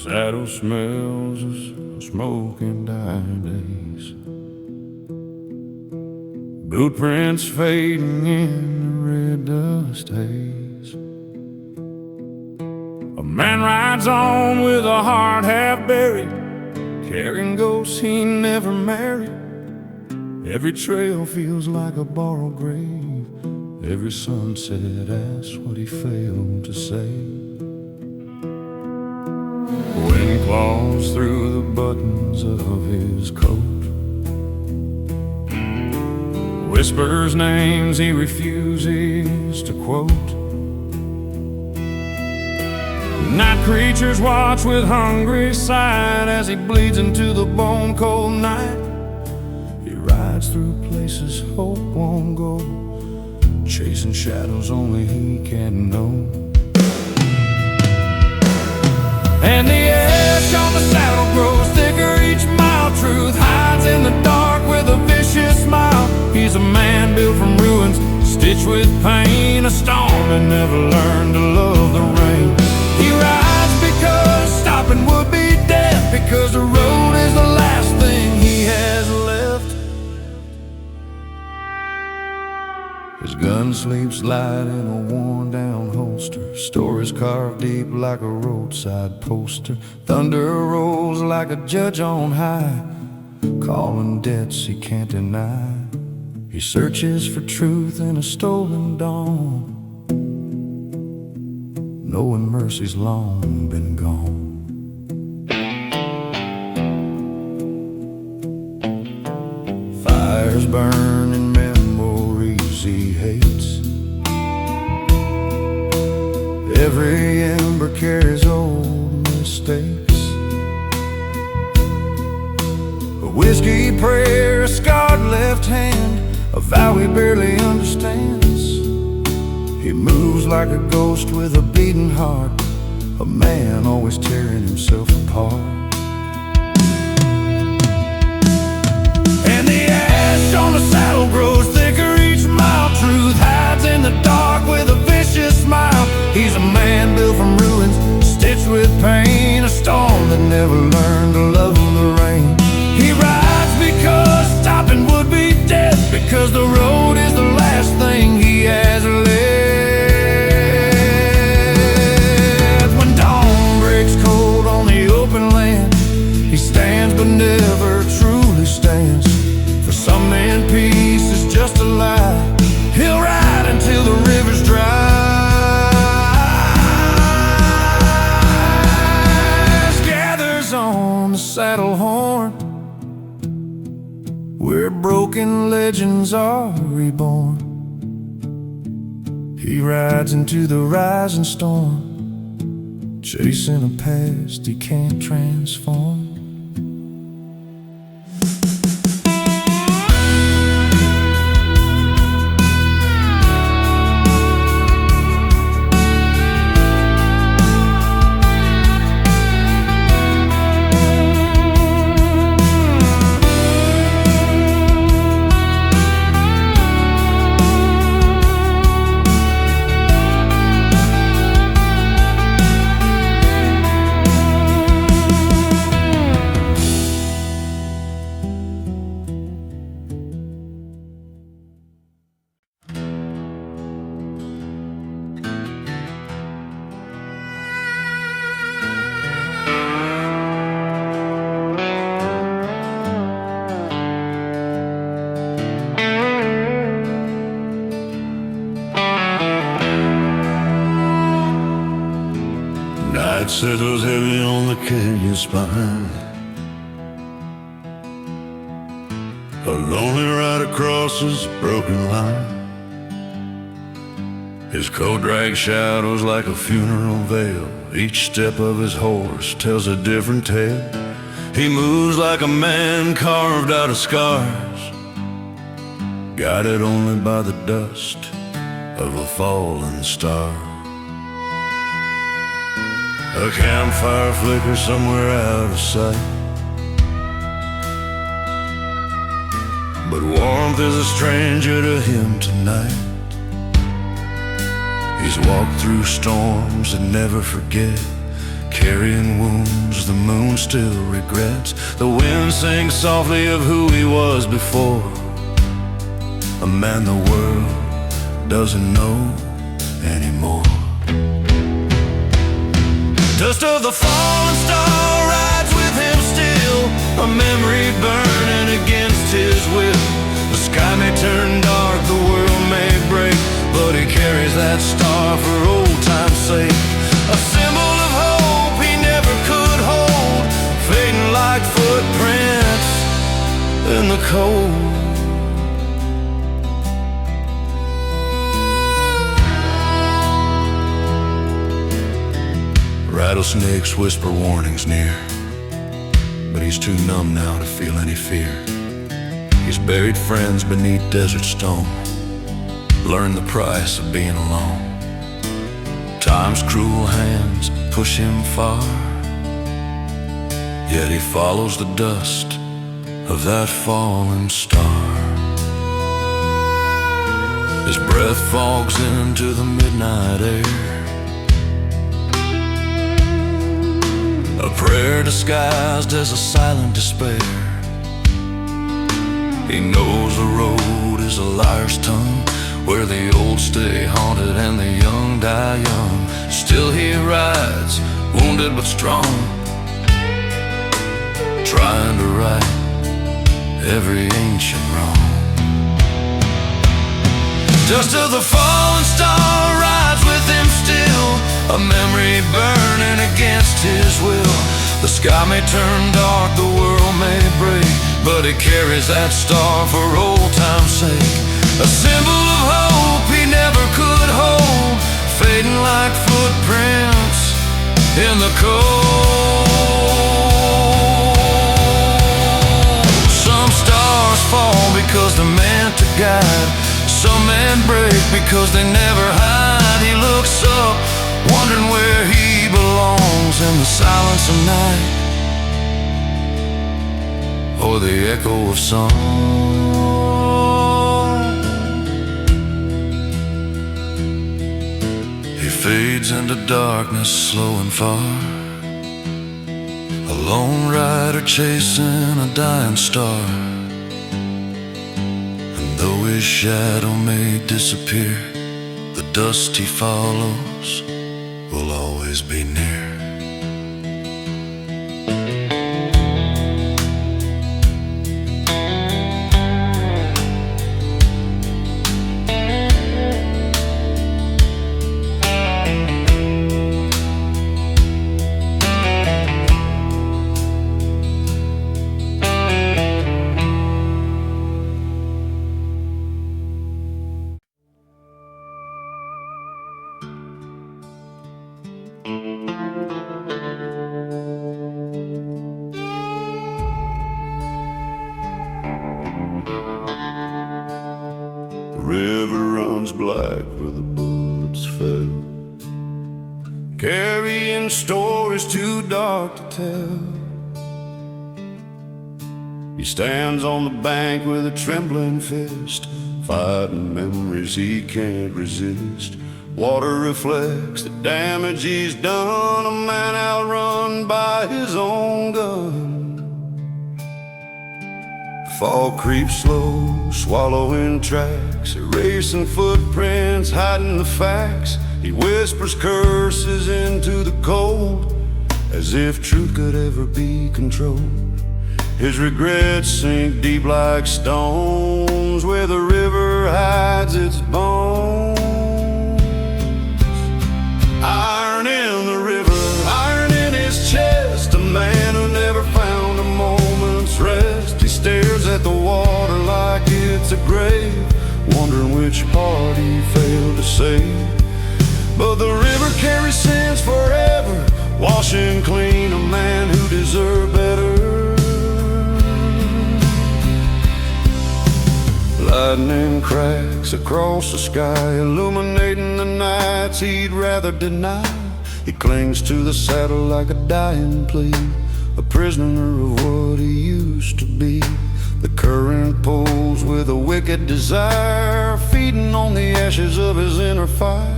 Saddle smells of smoke and dying days. Boot prints fading in the red dust haze. A man rides on with a heart half buried, carrying ghosts he never married. Every trail feels like a borrowed grave. Every sunset asks what he failed to say. Wind claws through the buttons of his coat, whispers names he refuses to quote. Night creatures watch with hungry sight as he bleeds into the bone-cold night. He rides through places hope won't go, chasing shadows only he can know. And the edge on the saddle grows thicker each mile. Truth hides in the dark with a vicious smile. He's a man built from ruins, stitched with pain, a storm that never learned to love the rain. He rides because stopping would be death, because the road is the last thing he has left. His gun sleeps light in a worn-down holster, stories carved deep like a roadside poster. Thunder rolls like a judge on high, calling debts he can't deny. He searches for truth in a stolen dawn, knowing mercy's long been gone. Fires burn in memories he hates. Every ember carries old mistakes. A whiskey prayer, a scarred left hand, a vow he barely understands. He moves like a ghost with a beating heart, a man always tearing himself apart. And the ash on the saddle grows thicker each mile. Truth hides in the dark with a vicious smile. He's a man built from ruins, stitched with pain, a storm that never learned to love the rain. He rides because stopping would be death, because the road is the last thing he has left. When dawn breaks cold on the open land, he stands but never truly stands. For some men peace is just a lie. He'll ride until the river's dry. Gathers on the saddle horn, where broken legends are reborn. He rides into the rising storm, chasing a past he can't transform. Night settles heavy on the canyon spine. A lonely ride across his broken line. His coat drags shadows like a funeral veil. Each step of his horse tells a different tale. He moves like a man carved out of scars, guided only by the dust of a fallen star. A campfire flickers somewhere out of sight, but warmth is a stranger to him tonight. He's walked through storms and never forget, carrying wounds the moon still regrets. The wind sings softly of who he was before, a man the world doesn't know anymore. Dust of the fallen star rides with him still, a memory burning against his will. The sky may turn dark, the world may break, but he carries that star for old time's sake. A symbol of hope he never could hold, fading like footprints in the cold. Rattlesnakes whisper warnings near, but he's too numb now to feel any fear. He's buried friends beneath desert stone, learned the price of being alone. Time's cruel hands push him far, yet he follows the dust of that fallen star. His breath fogs into the midnight air, a prayer disguised as a silent despair. He knows the road is a liar's tongue, where the old stay haunted and the young die young. Still he rides, wounded but strong, trying to right every ancient wrong. Dust of the fallen star rides with him still, a memory burning against his will. The sky may turn dark, the world may break, but he carries that star for old time's sake. A symbol of hope he never could hold, fading like footprints in the cold. Some stars fall because they're meant to guide, some men break because they never hide. He looks up, wondering where he belongs, in the silence of night or the echo of song. He fades into darkness slow and far, a lone rider chasing a dying star. And though his shadow may disappear, the dust he follows will always be near. The river runs black where the bullets fell, carrying stories too dark to tell. He stands on the bank with a trembling fist, fighting memories he can't resist. Water reflects the damage he's done, a man outrun by his own gun. Fall creeps slow, swallowing tracks, erasing footprints, hiding the facts. He whispers curses into the cold, as if truth could ever be controlled. His regrets sink deep like stones, where the river hides its bones. Iron in the river, iron in his chest, a man who never found a moment's rest. He stares at the water like it's a grave, wondering which part he failed to save. But the river carries sins forever, washing clean a man who deserved better. Lightning cracks across the sky, illuminating the nights he'd rather deny. He clings to the saddle like a dying plea, a prisoner of what he used to be. The current pulls with a wicked desire, feeding on the ashes of his inner fire.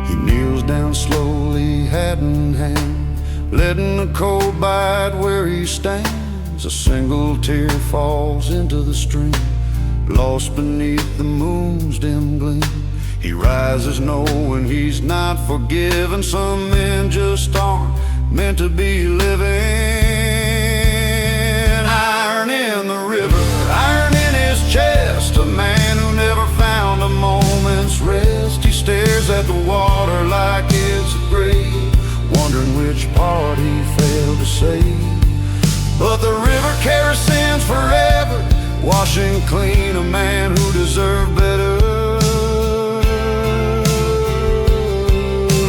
He down slowly, hat in hand, letting the cold bite where he stands. A single tear falls into the stream, lost beneath the moon's dim gleam. He rises knowing he's not forgiven. Some men just aren't meant to be living. Iron in the river, iron in his chest, a man who never found a moment's rest. He stares at the water like it's a grave, wondering which part he failed to save. But the river kerosene forever, washing clean a man who deserved better.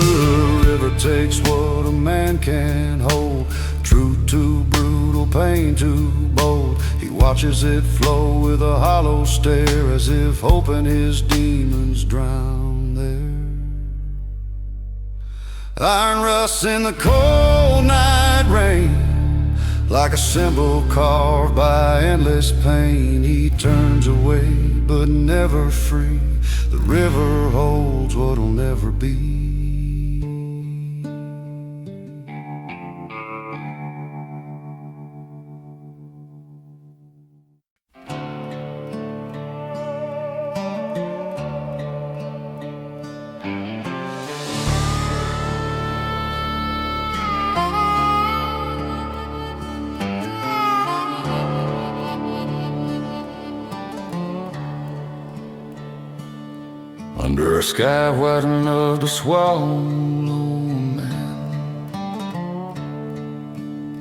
The river takes what a man can't hold, truth too brutal, pain too bold. He watches it flow with a hollow stare, as if hoping his demons drown there. Iron rusts in the cold night rain, like a symbol carved by endless pain. He turns away, but never free. The river holds what'll never be. Under a sky wide enough to swallow a man,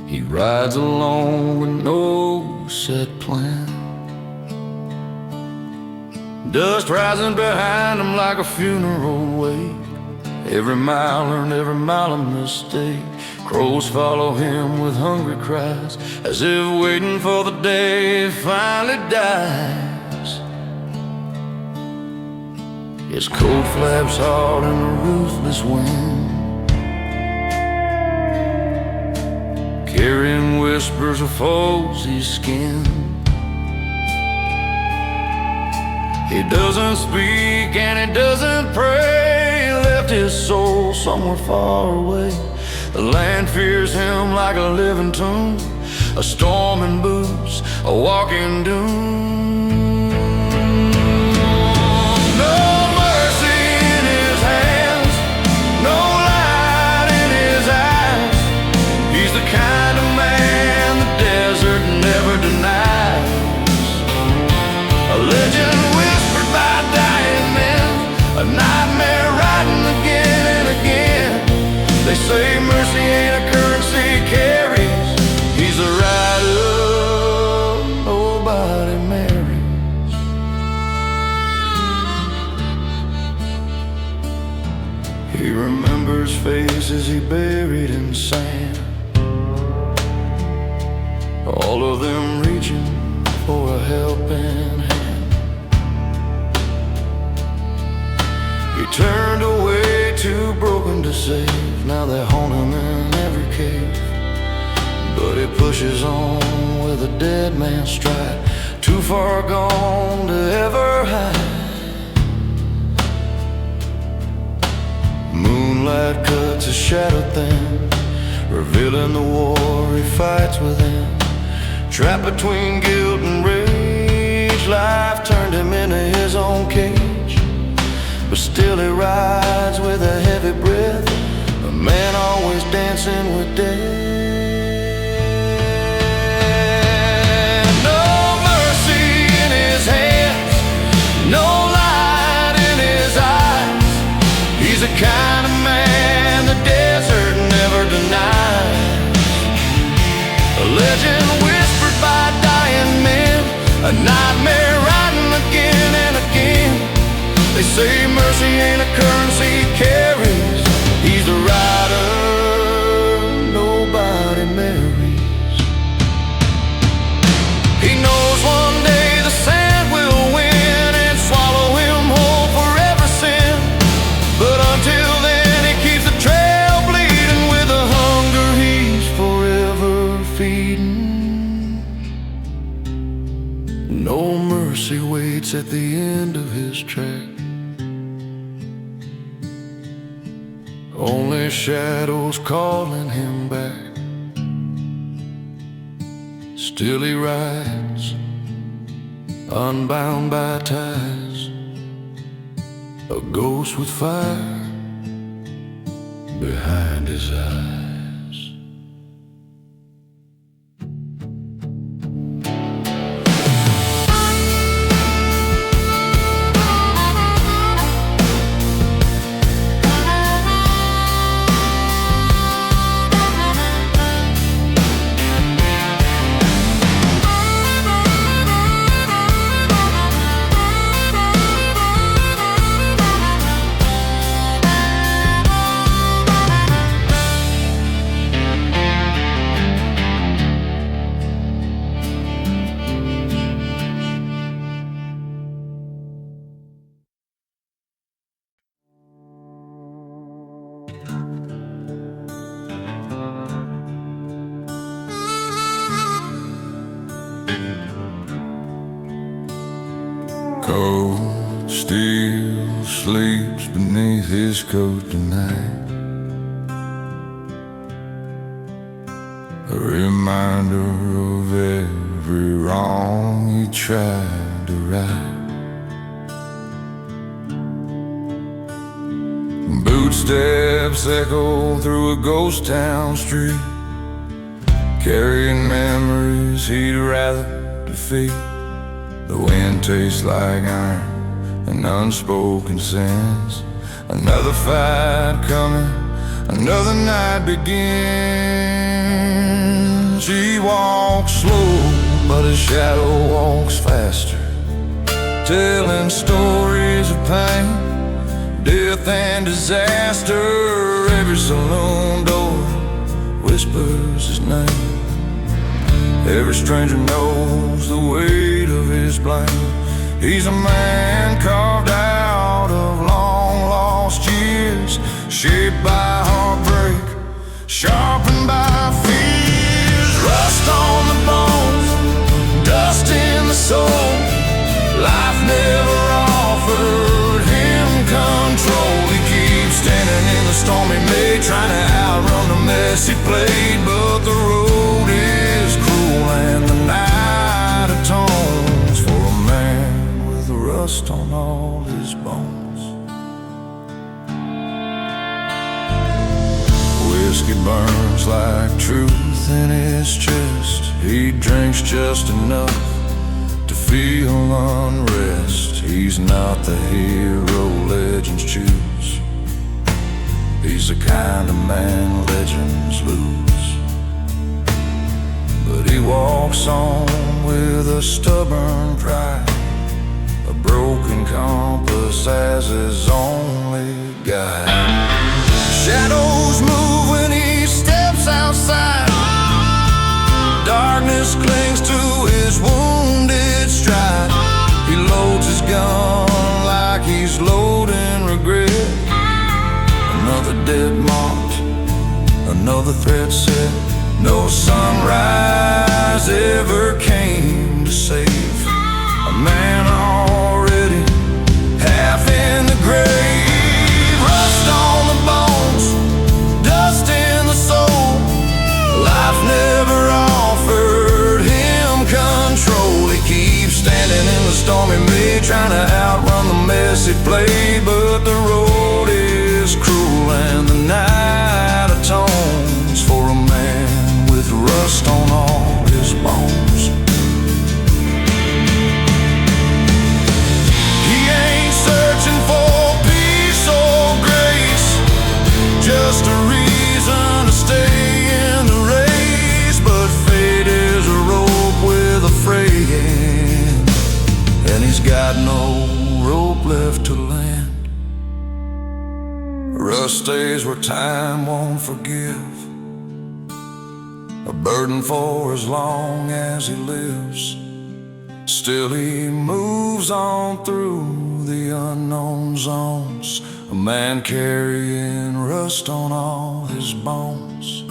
he rides alone with no set plan. Dust rising behind him like a funeral wake, every mile earned, every mile a mistake. Crows follow him with hungry cries, as if waiting for the day he finally dies. His coat flaps hard in the ruthless wind, carrying whispers of foes he's skinned. He doesn't speak and he doesn't pray, he left his soul somewhere far away. The land fears him like a living tomb, a storm in boots, a walking doom. They say mercy ain't a currency he carries. He's a rider nobody marries. He remembers faces he buried in sand, all of them reaching for a helping hand. He turned away, too broken to save. Now they haunt him in every cave, but he pushes on with a dead man's stride, too far gone to ever hide. Moonlight cuts his shadow thin, revealing the war he fights within. Trapped between guilt and rage, life turned him into his own cage, but still he rides with a heavy breath, a man always dancing with death. No mercy in his hands, no light in his eyes. He's the kind of man the desert never denies. A legend whispered by dying men, a nightmare riding again and again. They say mercy ain't a currency he carries. He's the rider nobody marries. He knows one day the sand will win and swallow him whole for every sin. But until then he keeps the trail bleeding with the hunger he's forever feeding. No mercy waits at the end of his track. Oh, shadows calling him back. Still he rides, unbound by ties, a ghost with fire behind his eyes. Cold steel sleeps beneath his coat tonight, a reminder of every wrong he tried to right. Boot steps echo through a ghost town street, carrying memories he'd rather defeat. The wind tastes like iron and unspoken sins. Another fight coming, another night begins. She walks slow, but his shadow walks faster, telling stories of pain, death and disaster. Every saloon door whispers his name. Every stranger knows the weight of his blame. He's a man carved out of long lost years, shaped by heartbreak, sharpened by fears. Rust on the bones, dust in the soul. Life never offered him control. He keeps standing in the stormy May, trying to outrun the mess he played. But the road is cruel and the night atones for a man with rust on all his bones. Whiskey burns like truth in his chest. He drinks just enough to feel unrest. He's not the hero legends choose. He's the kind of man legends lose. But he walks on with a stubborn pride, a broken compass as his only guide. Shadows move when he steps outside. Darkness clings to his wounded stride. He loads his gun like he's loading regret. Another dead marked, another threat set. No sunrise ever came to save a man already half in the grave. Rust on the bones, dust in the soul. Life never offered him control. He keeps standing in the stormy May, trying to outrun the mess he played. But the road is cruel and the night atones for a man with rust on all his bones. He ain't searching for peace or grace, just a reason to stay in the race. But fate is a rope with a fraying, and he's got no rope left to land. Rust stays where time won't forgive, a burden for as long as he lives. Still he moves on through the unknown zones, a man carrying rust on all his bones.